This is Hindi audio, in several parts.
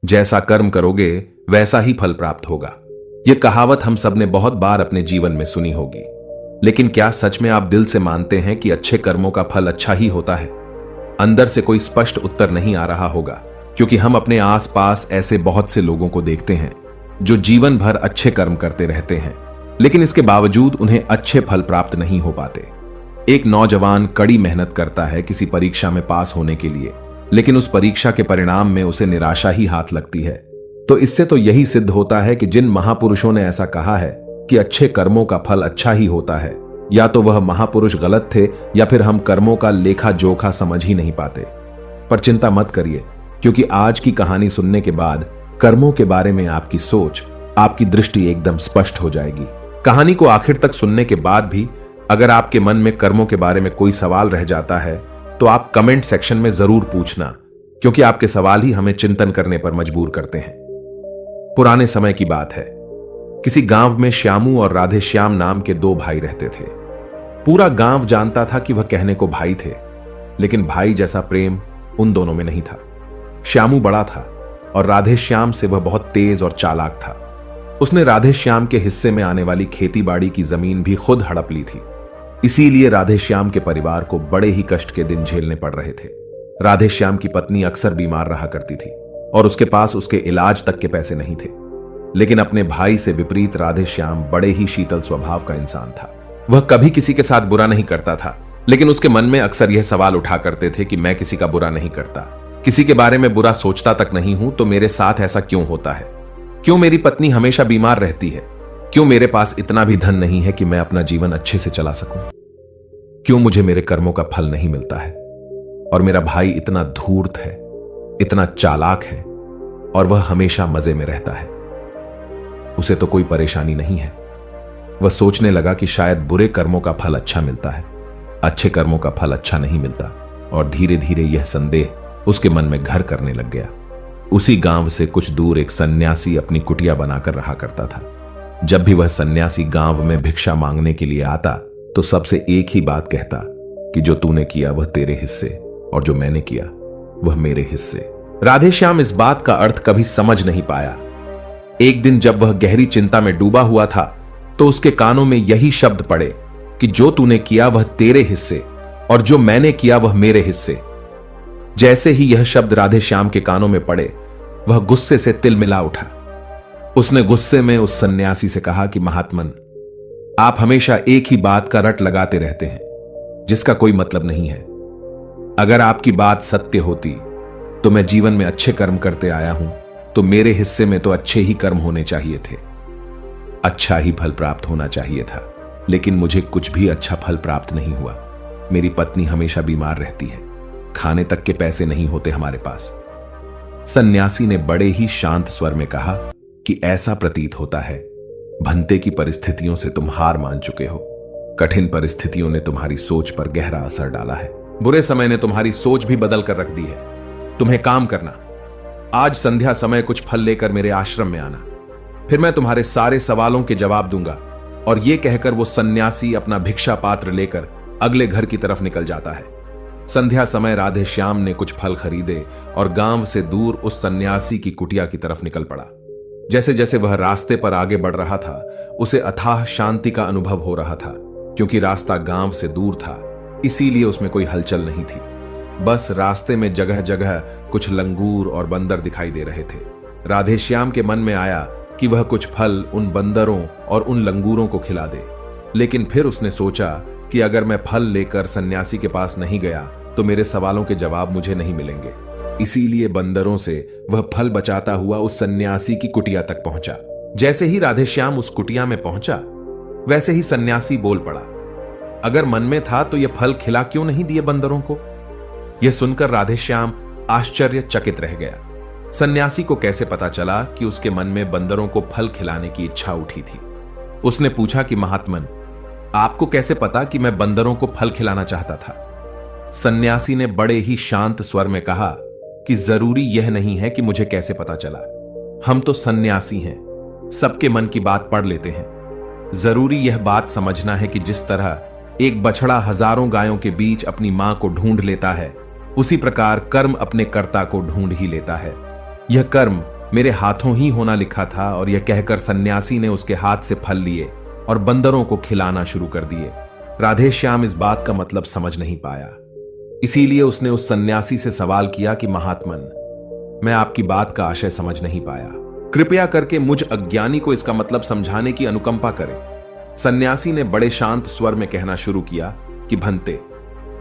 जैसा कर्म करोगे वैसा ही फल प्राप्त होगा। यह कहावत हम सब ने बहुत बार अपने जीवन में सुनी होगी, लेकिन क्या सच में आप दिल से मानते हैं कि अच्छे कर्मों का फल अच्छा ही होता है? अंदर से कोई स्पष्ट उत्तर नहीं आ रहा होगा, क्योंकि हम अपने आसपास ऐसे बहुत से लोगों को देखते हैं जो जीवन भर अच्छे कर्म करते रहते हैं, लेकिन इसके बावजूद उन्हें अच्छे फल प्राप्त नहीं हो पाते। एक नौजवान कड़ी मेहनत करता है किसी परीक्षा में पास होने के लिए, लेकिन उस परीक्षा के परिणाम में उसे निराशा ही हाथ लगती है। तो इससे तो यही सिद्ध होता है कि जिन महापुरुषों ने ऐसा कहा है कि अच्छे कर्मों का फल अच्छा ही होता है, या तो वह महापुरुष गलत थे या फिर हम कर्मों का लेखा जोखा समझ ही नहीं पाते। पर चिंता मत करिए, क्योंकि आज की कहानी सुनने के बाद कर्मों के बारे में आपकी सोच, आपकी दृष्टि एकदम स्पष्ट हो जाएगी। कहानी को आखिर तक सुनने के बाद भी अगर आपके मन में कर्मों के बारे में कोई सवाल रह जाता है तो आप कमेंट सेक्शन में जरूर पूछना, क्योंकि आपके सवाल ही हमें चिंतन करने पर मजबूर करते हैं। पुराने समय की बात है। किसी गांव में श्यामू और राधे श्याम नाम के दो भाई रहते थे। पूरा गांव जानता था कि वह कहने को भाई थे, लेकिन भाई जैसा प्रेम उन दोनों में नहीं था। श्यामू बड़ा था और राधे श्याम से वह बहुत तेज और चालाक था। उसने राधे श्याम के हिस्से में आने वाली खेती बाड़ी की जमीन भी खुद हड़प ली थी। इसीलिए राधे श्याम के परिवार को बड़े ही कष्ट के दिन झेलने पड़ रहे थे। राधे श्याम की पत्नी अक्सर बीमार रहा करती थी और उसके पास उसके इलाज तक के पैसे नहीं थे। लेकिन अपने भाई से विपरीत राधे श्याम बड़े ही शीतल स्वभाव का इंसान था। वह कभी किसी के साथ बुरा नहीं करता था, लेकिन उसके मन में अक्सर यह सवाल उठा करते थे कि मैं किसी का बुरा नहीं करता, किसी के बारे में बुरा सोचता तक नहीं हूं, तो मेरे साथ ऐसा क्यों होता है? क्यों मेरी पत्नी हमेशा बीमार रहती है? क्यों मेरे पास इतना भी धन नहीं है कि मैं अपना जीवन अच्छे से चला सकूं? क्यों मुझे मेरे कर्मों का फल नहीं मिलता है? और मेरा भाई इतना धूर्त है, इतना चालाक है, और वह हमेशा मजे में रहता है। उसे तो कोई परेशानी नहीं है। वह सोचने लगा कि शायद बुरे कर्मों का फल अच्छा मिलता है, अच्छे कर्मों का फल अच्छा नहीं मिलता, और धीरे धीरे यह संदेह उसके मन में घर करने लग गया। उसी गांव से कुछ दूर एक सन्यासी अपनी कुटिया बनाकर रहा करता था। जब भी वह सन्यासी गांव में भिक्षा मांगने के लिए आता तो सबसे एक ही बात कहता कि जो तूने किया वह तेरे हिस्से, और जो मैंने किया वह मेरे हिस्से। राधे श्याम इस बात का अर्थ कभी समझ नहीं पाया। एक दिन जब वह गहरी चिंता में डूबा हुआ था तो उसके कानों में यही शब्द पड़े कि जो तूने किया वह तेरे हिस्से, और जो मैंने किया वह मेरे हिस्से। जैसे ही यह शब्द राधे श्याम के कानों में पड़े, वह गुस्से से तिलमिला उठा। उसने गुस्से में उस सन्यासी से कहा कि महात्मन, आप हमेशा एक ही बात का रट लगाते रहते हैं जिसका कोई मतलब नहीं है। अगर आपकी बात सत्य होती तो मैं जीवन में अच्छे कर्म करते आया हूं, तो मेरे हिस्से में तो अच्छे ही कर्म होने चाहिए थे, अच्छा ही फल प्राप्त होना चाहिए था। लेकिन मुझे कुछ भी अच्छा फल प्राप्त नहीं हुआ। मेरी पत्नी हमेशा बीमार रहती है, खाने तक के पैसे नहीं होते हमारे पास। सन्यासी ने बड़े ही शांत स्वर में कहा कि ऐसा प्रतीत होता है भंते की परिस्थितियों से तुम हार मान चुके हो। कठिन परिस्थितियों ने तुम्हारी सोच पर गहरा असर डाला है। बुरे समय ने तुम्हारी सोच भी बदल कर रख दी है। तुम्हें काम करना, आज संध्या समय कुछ फल लेकर मेरे आश्रम में आना, फिर मैं तुम्हारे सारे सवालों के जवाब दूंगा। और यह कहकर वो सन्यासी अपना भिक्षा पात्र लेकर अगले घर की तरफ निकल जाता है। संध्या समय राधे श्याम ने कुछ फल खरीदे और गांव से दूर उस सन्यासी की कुटिया की तरफ निकल पड़ा। जैसे जैसे वह रास्ते पर आगे बढ़ रहा था, उसे अथाह शांति का अनुभव हो रहा था। क्योंकि रास्ता गांव से दूर था, इसीलिए उसमें कोई हलचल नहीं थी। बस रास्ते में जगह जगह कुछ लंगूर और बंदर दिखाई दे रहे थे। राधे श्याम के मन में आया कि वह कुछ फल उन बंदरों और उन लंगूरों को खिला दे। लेकिन फिर उसने सोचा कि अगर मैं फल लेकर सन्यासी के पास नहीं गया तो मेरे सवालों के जवाब मुझे नहीं मिलेंगे। इसीलिए बंदरों से वह फल बचाता हुआ उस सन्यासी की कुटिया तक पहुंचा। जैसे ही राधे श्याम उस कुटिया में पहुंचा, वैसे ही सन्यासी बोल पड़ा, अगर मन में था तो यह फल खिला क्यों नहीं दिए बंदरों को? यह सुनकर राधे श्याम आश्चर्यचकित रह गया। सन्यासी को कैसे पता चला कि उसके मन में बंदरों को फल खिलाने की इच्छा उठी थी? उसने पूछा कि महात्मन, आपको कैसे पता कि मैं बंदरों को फल खिलाना चाहता था? सन्यासी ने बड़े ही शांत स्वर में कहा कि जरूरी यह नहीं है कि मुझे कैसे पता चला। हम तो सन्यासी हैं, सबके मन की बात पढ़ लेते हैं। जरूरी यह बात समझना है कि जिस तरह एक बछड़ा हजारों गायों के बीच अपनी मां को ढूंढ लेता है, उसी प्रकार कर्म अपने कर्ता को ढूंढ ही लेता है। यह कर्म मेरे हाथों ही होना लिखा था। और यह कहकर सन्यासी ने उसके हाथ से फल लिए और बंदरों को खिलाना शुरू कर दिए। राधे श्याम इस बात का मतलब समझ नहीं पाया, इसीलिए उसने उस सन्यासी से सवाल किया कि महात्मन, मैं आपकी बात का आशय समझ नहीं पाया, कृपया करके मुझ अज्ञानी को इसका मतलब समझाने की अनुकंपा करें। सन्यासी ने बड़े शांत स्वर में कहना शुरू किया कि भंते,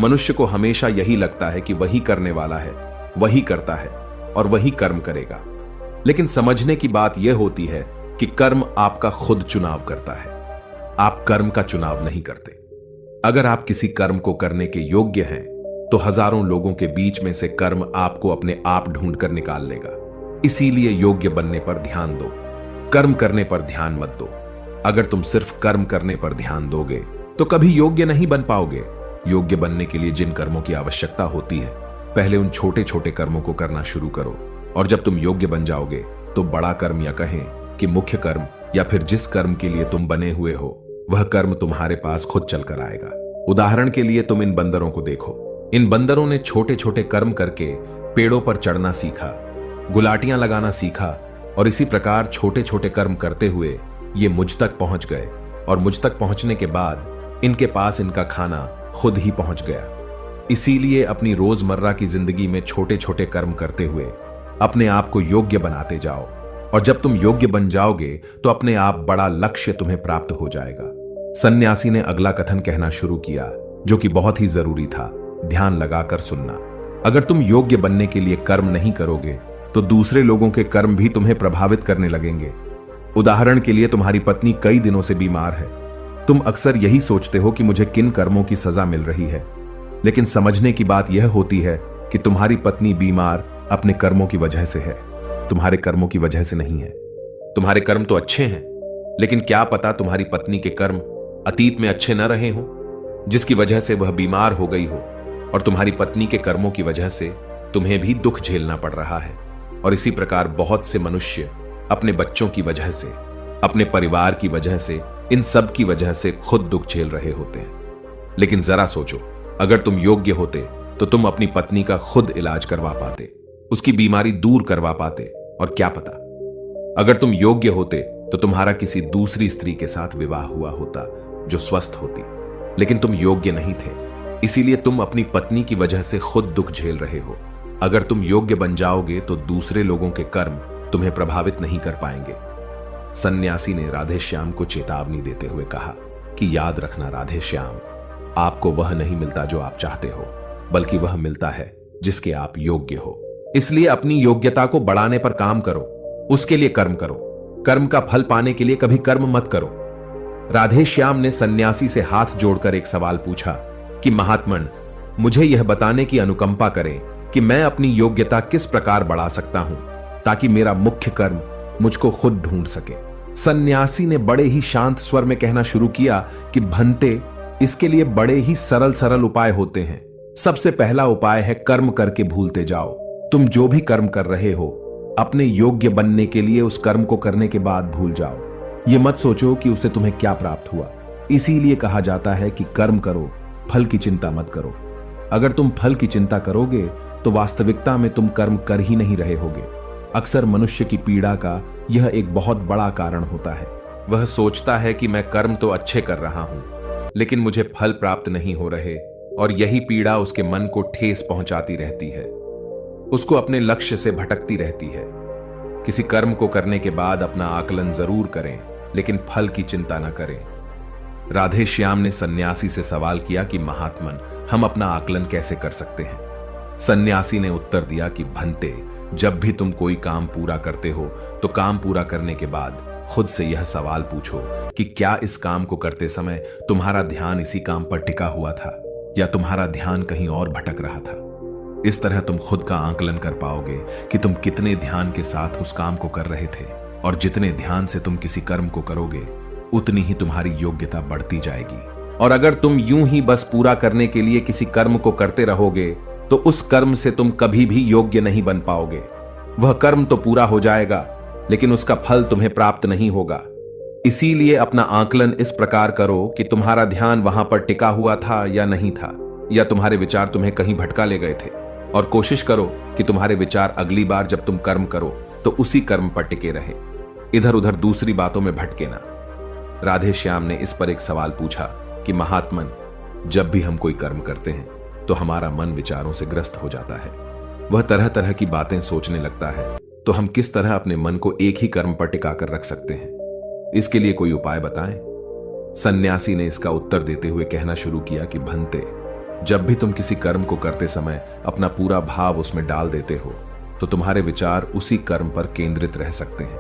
मनुष्य को हमेशा यही लगता है कि वही करने वाला है, वही करता है और वही कर्म करेगा। लेकिन समझने की बात यह होती है कि कर्म आपका खुद चुनाव करता है, आप कर्म का चुनाव नहीं करते। अगर आप किसी कर्म को करने के योग्य हैं तो हजारों लोगों के बीच में से कर्म आपको अपने आप ढूंढ कर निकाल लेगा। इसीलिए योग्य बनने पर ध्यान दो, कर्म करने पर ध्यान मत दो। अगर तुम सिर्फ कर्म करने पर ध्यान दोगे तो कभी योग्य नहीं बन पाओगे। योग्य बनने के लिए जिन कर्मों की आवश्यकता होती है, पहले उन छोटे छोटे कर्मों को करना शुरू करो, और जब तुम योग्य बन जाओगे तो बड़ा कर्म, या कहें कि मुख्य कर्म, या फिर जिस कर्म के लिए तुम बने हुए हो वह कर्म तुम्हारे पास खुद चलकर आएगा। उदाहरण के लिए तुम इन बंदरों को देखो। इन बंदरों ने छोटे छोटे कर्म करके पेड़ों पर चढ़ना सीखा, गुलाटियां लगाना सीखा, और इसी प्रकार छोटे छोटे कर्म करते हुए ये मुझ तक पहुंच गए। और मुझ तक पहुंचने के बाद इनके पास इनका खाना खुद ही पहुंच गया। इसीलिए अपनी रोजमर्रा की जिंदगी में छोटे छोटे कर्म करते हुए अपने आप को योग्य बनाते जाओ, और जब तुम योग्य बन जाओगे तो अपने आप बड़ा लक्ष्य तुम्हें प्राप्त हो जाएगा। सन्यासी ने अगला कथन कहना शुरू किया, जो कि बहुत ही जरूरी था। ध्यान लगाकर सुनना। अगर तुम योग्य बनने के लिए कर्म नहीं करोगे तो दूसरे लोगों के कर्म भी तुम्हें प्रभावित करने लगेंगे। उदाहरण के लिए तुम्हारी पत्नी कई दिनों से बीमार है। तुम अक्सर यही सोचते हो कि मुझे किन कर्मों की सजा मिल रही है, लेकिन समझने की बात यह होती है कि तुम्हारी पत्नी बीमार अपने कर्मों की वजह से है, तुम्हारे कर्मों की वजह से नहीं है। तुम्हारे कर्म तो अच्छे हैं, लेकिन क्या पता तुम्हारी पत्नी के कर्म अतीत में अच्छे न रहे हों, जिसकी वजह से वह बीमार हो गई हो, और तुम्हारी पत्नी के कर्मों की वजह से तुम्हें भी दुख झेलना पड़ रहा है। और इसी प्रकार बहुत से मनुष्य अपने बच्चों की वजह से, अपने परिवार की वजह से, इन सब की वजह से खुद दुख झेल रहे होते हैं। लेकिन जरा सोचो, अगर तुम योग्य होते तो तुम अपनी पत्नी का खुद इलाज करवा पाते, उसकी बीमारी दूर करवा पाते, और क्या पता अगर तुम योग्य होते तो तुम्हारा किसी दूसरी स्त्री के साथ विवाह हुआ होता जो स्वस्थ होती। लेकिन तुम योग्य नहीं थे, इसीलिए तुम अपनी पत्नी की वजह से खुद दुख झेल रहे हो। अगर तुम योग्य बन जाओगे तो दूसरे लोगों के कर्म तुम्हें प्रभावित नहीं कर पाएंगे। सन्यासी ने राधे श्याम को चेतावनी देते हुए कहा कि याद रखना राधे श्याम, आपको वह नहीं मिलता जो आप चाहते हो, बल्कि वह मिलता है जिसके आप योग्य हो। इसलिए अपनी योग्यता को बढ़ाने पर काम करो, उसके लिए कर्म करो। कर्म का फल पाने के लिए कभी कर्म मत करो। राधे श्याम ने सन्यासी से हाथ जोड़कर एक सवाल पूछा कि महात्मन, मुझे यह बताने की अनुकंपा करें कि मैं अपनी योग्यता किस प्रकार बढ़ा सकता हूं ताकि मेरा मुख्य कर्म मुझको खुद ढूंढ सके। सन्यासी ने बड़े ही शांत स्वर में कहना शुरू किया कि भंते, इसके लिए बड़े ही सरल सरल उपाय होते हैं। सबसे पहला उपाय है कर्म करके भूलते जाओ। तुम जो भी कर्म कर रहे हो अपने योग्य बनने के लिए उस कर्म को करने के बाद भूल जाओ। यह मत सोचो कि उससे तुम्हें क्या प्राप्त हुआ। इसीलिए कहा जाता है कि कर्म करो, फल की चिंता मत करो। अगर तुम फल की चिंता करोगे तो वास्तविकता में तुम कर्म कर ही नहीं रहे होगे। अक्सर मनुष्य की पीड़ा का यह एक बहुत बड़ा कारण होता है। वह सोचता है कि मैं कर्म तो अच्छे कर रहा हूं, लेकिन मुझे फल प्राप्त नहीं हो रहे, और यही पीड़ा उसके मन को ठेस पहुंचाती रहती है, उसको अपने लक्ष्य से भटकती रहती है। किसी कर्म को करने के बाद अपना आकलन जरूर करें, लेकिन फल की चिंता न करें। राधे श्याम ने सन्यासी से सवाल किया कि महात्मन, हम अपना आकलन कैसे कर सकते हैं? सन्यासी ने उत्तर दिया कि भंते, जब भी तुम कोई काम पूरा करते हो तो काम पूरा करने के बाद खुद से यह सवाल पूछो कि क्या इस काम को करते समय तुम्हारा ध्यान इसी काम पर टिका हुआ था या तुम्हारा ध्यान कहीं और भटक रहा था। इस तरह तुम खुद का आकलन कर पाओगे कि तुम कितने ध्यान के साथ उस काम को कर रहे थे, और जितने ध्यान से तुम किसी कर्म को करोगे उतनी ही तुम्हारी योग्यता बढ़ती जाएगी। और अगर तुम यूं ही बस पूरा करने के लिए किसी कर्म को करते रहोगे तो उस कर्म से तुम कभी भी योग्य नहीं बन पाओगे। वह कर्म तो पूरा हो जाएगा, लेकिन उसका फल तुम्हें प्राप्त नहीं होगा। इसीलिए अपना आकलन इस प्रकार करो कि तुम्हारा ध्यान वहां पर टिका हुआ था या नहीं था, या तुम्हारे विचार तुम्हें कहीं भटका ले गए थे। और कोशिश करो कि तुम्हारे विचार अगली बार जब तुम कर्म करो तो उसी कर्म पर टिके रहे, इधर उधर दूसरी बातों में भटके ना। राधे श्याम ने इस पर एक सवाल पूछा कि महात्मन, जब भी हम कोई कर्म करते हैं तो हमारा मन विचारों से ग्रस्त हो जाता है, वह तरह तरह की बातें सोचने लगता है, तो हम किस तरह अपने मन को एक ही कर्म पर टिकाकर रख सकते हैं? इसके लिए कोई उपाय बताएं। सन्यासी ने इसका उत्तर देते हुए कहना शुरू किया कि भंते, जब भी तुम किसी कर्म को करते समय अपना पूरा भाव उसमें डाल देते हो तो तुम्हारे विचार उसी कर्म पर केंद्रित रह सकते हैं।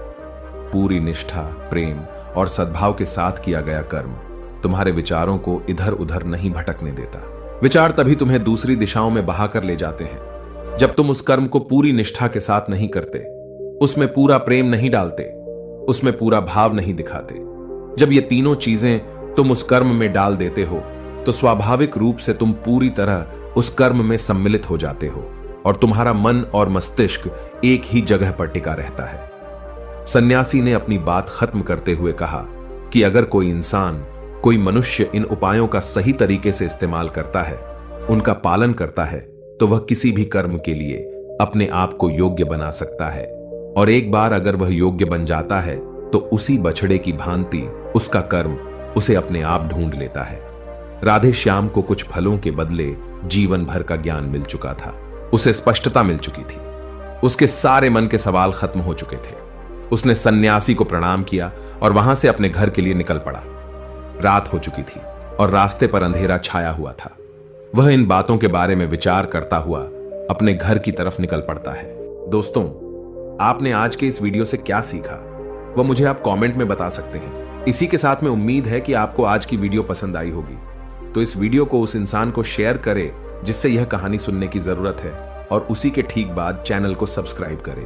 पूरी निष्ठा, प्रेम और सद्भाव के साथ किया गया कर्म तुम्हारे विचारों को इधर उधर नहीं भटकने देता। विचार तभी तुम्हें दूसरी दिशाओं में बहाकर ले जाते हैं जब तुम उस कर्म को पूरी निष्ठा के साथ नहीं करते, उसमें पूरा प्रेम नहीं डालते, उसमें पूरा भाव नहीं दिखाते। जब ये तीनों चीजें तुम उस कर्म में डाल देते हो तो स्वाभाविक रूप से तुम पूरी तरह उस कर्म में सम्मिलित हो जाते हो और तुम्हारा मन और मस्तिष्क एक ही जगह पर टिका रहता है। सन्यासी ने अपनी बात खत्म करते हुए कहा कि अगर कोई इंसान, कोई मनुष्य इन उपायों का सही तरीके से इस्तेमाल करता है, उनका पालन करता है, तो वह किसी भी कर्म के लिए अपने आप को योग्य बना सकता है। और एक बार अगर वह योग्य बन जाता है तो उसी बछड़े की भांति उसका कर्म उसे अपने आप ढूंढ लेता है। राधे श्याम को कुछ फलों के बदले जीवन भर का ज्ञान मिल चुका था। उसे स्पष्टता मिल चुकी थी। उसके सारे मन के सवाल खत्म हो चुके थे। उसने सन्यासी को प्रणाम किया और वहां से अपने घर के लिए निकल पड़ा। रात हो चुकी थी और रास्ते पर अंधेरा छाया हुआ था। वह इन बातों के बारे में विचार करता हुआ अपने घर की तरफ निकल पड़ता है। दोस्तों, आपने आज के इस वीडियो से क्या सीखा वह मुझे आप कमेंट में बता सकते हैं। इसी के साथ में उम्मीद है कि आपको आज की वीडियो पसंद आई होगी, तो इस वीडियो को उस इंसान को शेयर करें जिससे यह कहानी सुनने की जरूरत है, और उसी के ठीक बाद चैनल को सब्सक्राइब करें।